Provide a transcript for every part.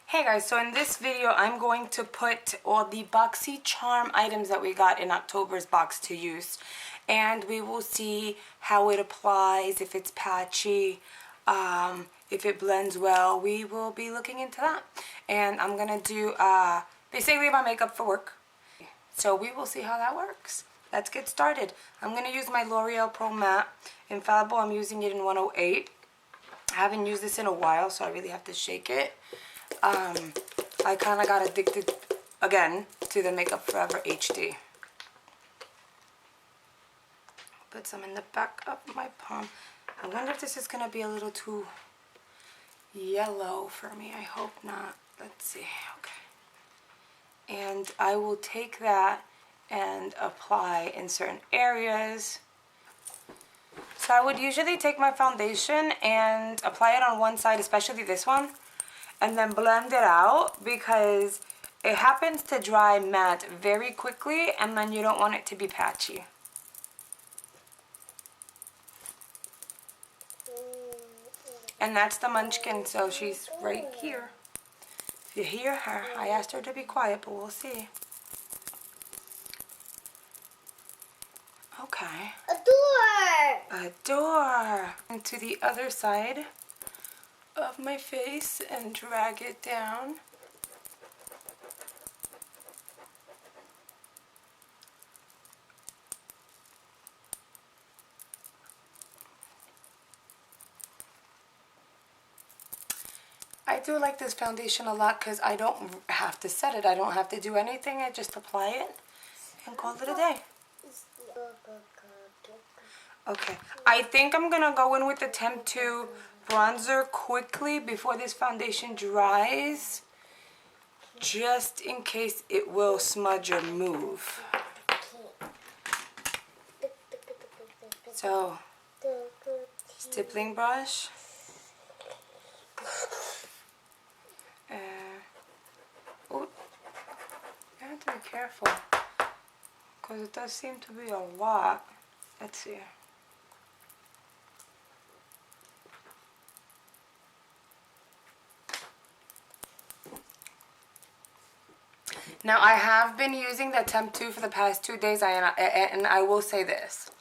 Hey guys, so in this video I'm going to put all the Boxycharm items that we got in October's box to use, and we will see how it applies, if it's patchy, if it blends well. We will be looking into that, and I'm gonna do basically my makeup for work, so we will see how that works. Let's get started. I'm gonna use my L'Oreal Pro Matte Infallible. I'm using it in 108. I haven't used this in a while, so I really have to shake it. I kind of got addicted again to the Makeup Forever HD. Put some in the back of my palm. I wonder if this is going to be a little too yellow for me. I hope not. Let's see. Okay. And I will take that and apply in certain areas. So I would usually take my foundation and apply it on one side, especially this one, and then blend it out because it happens to dry matte very quickly, and then you don't want it to be patchy. And that's the Munchkin, so she's right here. If you hear her, I asked her to be quiet, but we'll see. Okay. A door! A door! And to the other side of my face and drag it down. I do like this foundation a lot because I don't have to set it. I don't have to do anything. I just apply it and call it a day. Okay, I think I'm gonna go in with the Temp 2 bronzer quickly before this foundation dries, just in case it will smudge or move. So, stippling brush. Oh, you have to be careful because it does seem to be a lot. Let's see. Now, I have been using the Temp 2 for the past 2 days, and I will say this.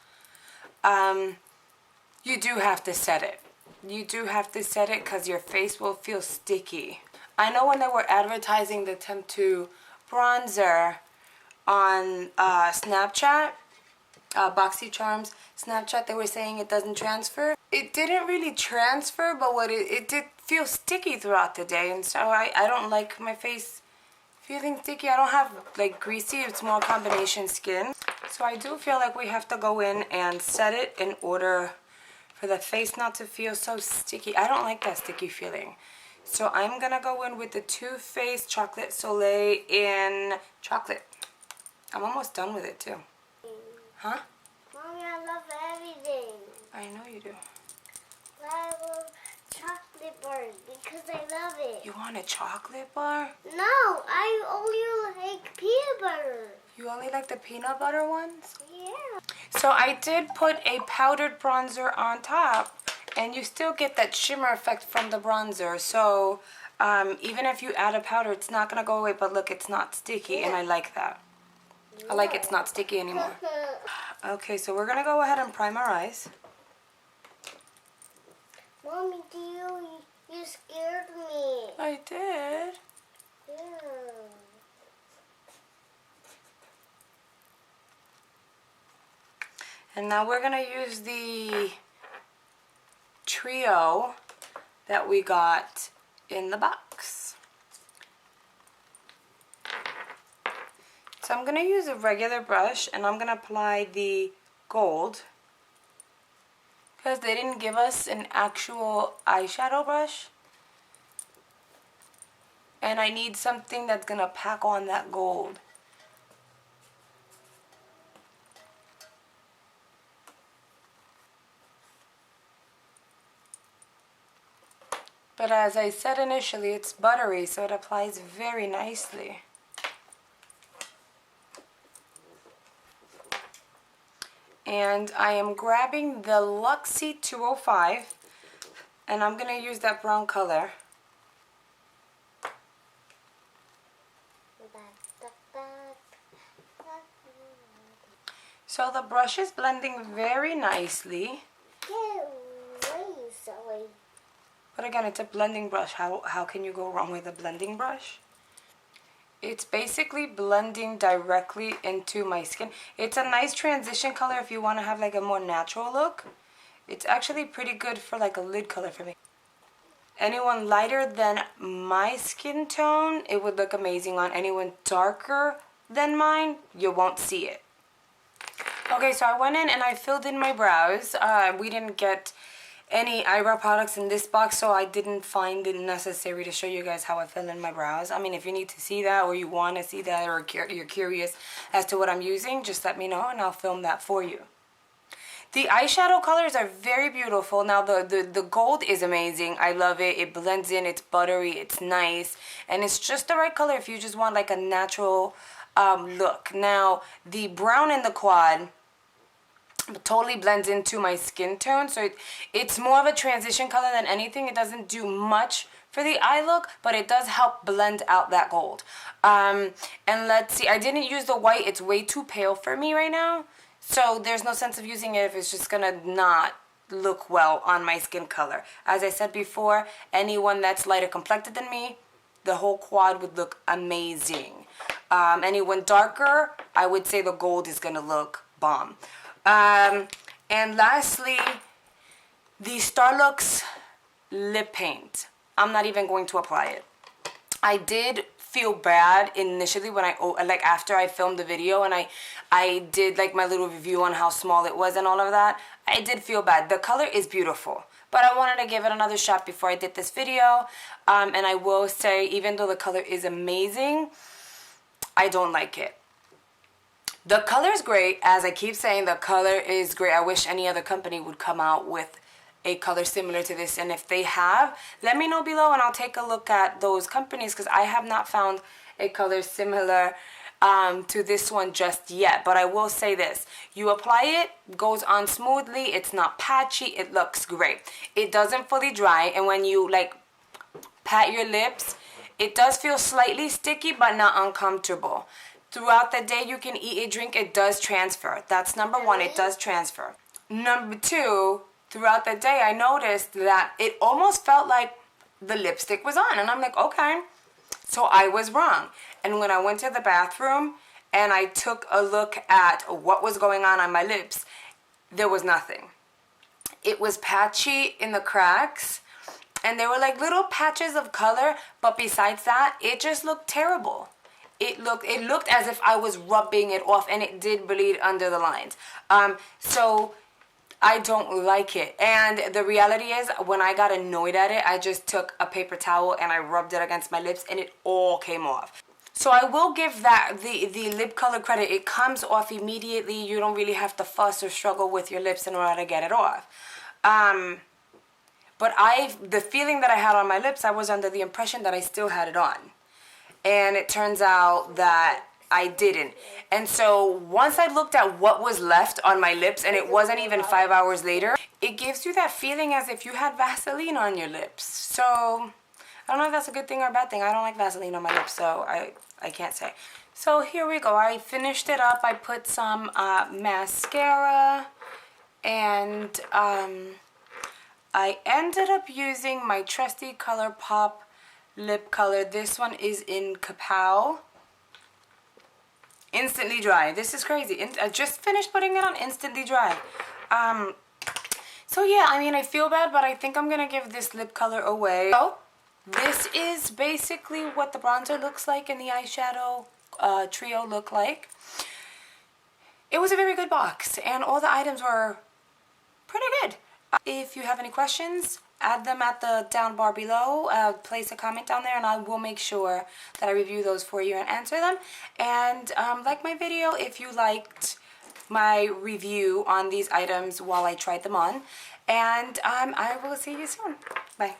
You do have to set it. You do have to set it because your face will feel sticky. I know when they were advertising the Temp 2 bronzer on Snapchat, Boxycharm's Snapchat, they were saying it doesn't transfer. It didn't really transfer, but it did feel sticky throughout the day, and so I don't like my face feeling sticky. I don't have like greasy, it's more combination skin. So I do feel like we have to go in and set it in order for the face not to feel so sticky. I don't like that sticky feeling. So I'm gonna go in with the Too Faced Chocolate Soleil in chocolate. I'm almost done with it too. Huh? Mommy, I love everything. I know you do. I love chocolate bars because I love it. You want a chocolate bar? No, I only like peanut butter. You only like the peanut butter ones? Yeah. So I did put a powdered bronzer on top, and you still get that shimmer effect from the bronzer. So even if you add a powder, it's not going to go away, but look, it's not sticky, and I like that. I like it's not sticky anymore. Okay, so we're going to go ahead and prime our eyes. Mommy, you scared me. I did. Yeah. And now we're going to use the trio that we got in the box. So I'm going to use a regular brush, and I'm going to apply the gold because they didn't give us an actual eyeshadow brush. And I need something that's going to pack on that gold. But as I said initially, it's buttery, so it applies very nicely. And I am grabbing the Luxie 205, and I'm going to use that brown color. So the brush is blending very nicely. But again, it's a blending brush. How can you go wrong with a blending brush? It's basically blending directly into my skin. It's a nice transition color if you want to have like a more natural look. It's actually pretty good for like a lid color for me. Anyone lighter than my skin tone, it would look amazing on. Anyone darker than mine, you won't see it. Okay, so I went in and I filled in my brows. We didn't get any eyebrow products in this box, so I didn't find it necessary to show you guys how I fill in my brows. I mean, if you need to see that or you want to see that or you're curious as to what I'm using, just let me know and I'll film that for you. The eyeshadow colors are very beautiful. Now the gold is amazing. I love it. It blends in. It's buttery. It's nice. And it's just the right color if you just want like a natural look. Now the brown in the quad totally blends into my skin tone, so it's more of a transition color than anything. It doesn't do much for the eye look, but it does help blend out that gold. And let's see, I didn't use the white. It's way too pale for me right now, so there's no sense of using it if it's just gonna not look well on my skin color. As I said before, anyone that's lighter complected than me, the whole quad would look amazing. Anyone darker, I would say the gold is gonna look bomb. And lastly, the Starlux lip paint. I'm not even going to apply it. I did feel bad initially when after I filmed the video and I did like my little review on how small it was and all of that. I did feel bad. The color is beautiful, but I wanted to give it another shot before I did this video. And I will say, even though the color is amazing, I don't like it. The color is great. As I keep saying, the color is great. I wish any other company would come out with a color similar to this. And if they have, let me know below and I'll take a look at those companies, because I have not found a color similar to this one just yet. But I will say this. You apply it, goes on smoothly. It's not patchy. It looks great. It doesn't fully dry. And when you like pat your lips, it does feel slightly sticky but not uncomfortable. Throughout the day, you can eat a drink. It does transfer. That's number one. It does transfer. Number two, throughout the day, I noticed that it almost felt like the lipstick was on. And I'm like, okay. So I was wrong. And when I went to the bathroom and I took a look at what was going on my lips, there was nothing. It was patchy in the cracks. And there were like little patches of color. But besides that, it just looked terrible. It looked as if I was rubbing it off, and it did bleed under the lines. So I don't like it. And the reality is, when I got annoyed at it, I just took a paper towel and I rubbed it against my lips and it all came off. So I will give that the lip color credit. It comes off immediately. You don't really have to fuss or struggle with your lips in order to get it off. But the feeling that I had on my lips, I was under the impression that I still had it on. And it turns out that I didn't. And so once I looked at what was left on my lips, and it wasn't even 5 hours later, it gives you that feeling as if you had Vaseline on your lips. So I don't know if that's a good thing or a bad thing. I don't like Vaseline on my lips, so I can't say. So here we go. I finished it up. I put some mascara, and I ended up using my trusty ColourPop lip color. This one is in Kapow. Instantly dry. This is crazy. I just finished putting it on. Instantly dry. So yeah, I mean, I feel bad, but I think I'm gonna give this lip color away. So this is basically what the bronzer looks like and the eyeshadow trio look like. It was a very good box, and all the items were pretty good. If you have any questions, add them at the down bar below. Place a comment down there and I will make sure that I review those for you and answer them. And like my video if you liked my review on these items while I tried them on. And I will see you soon. Bye.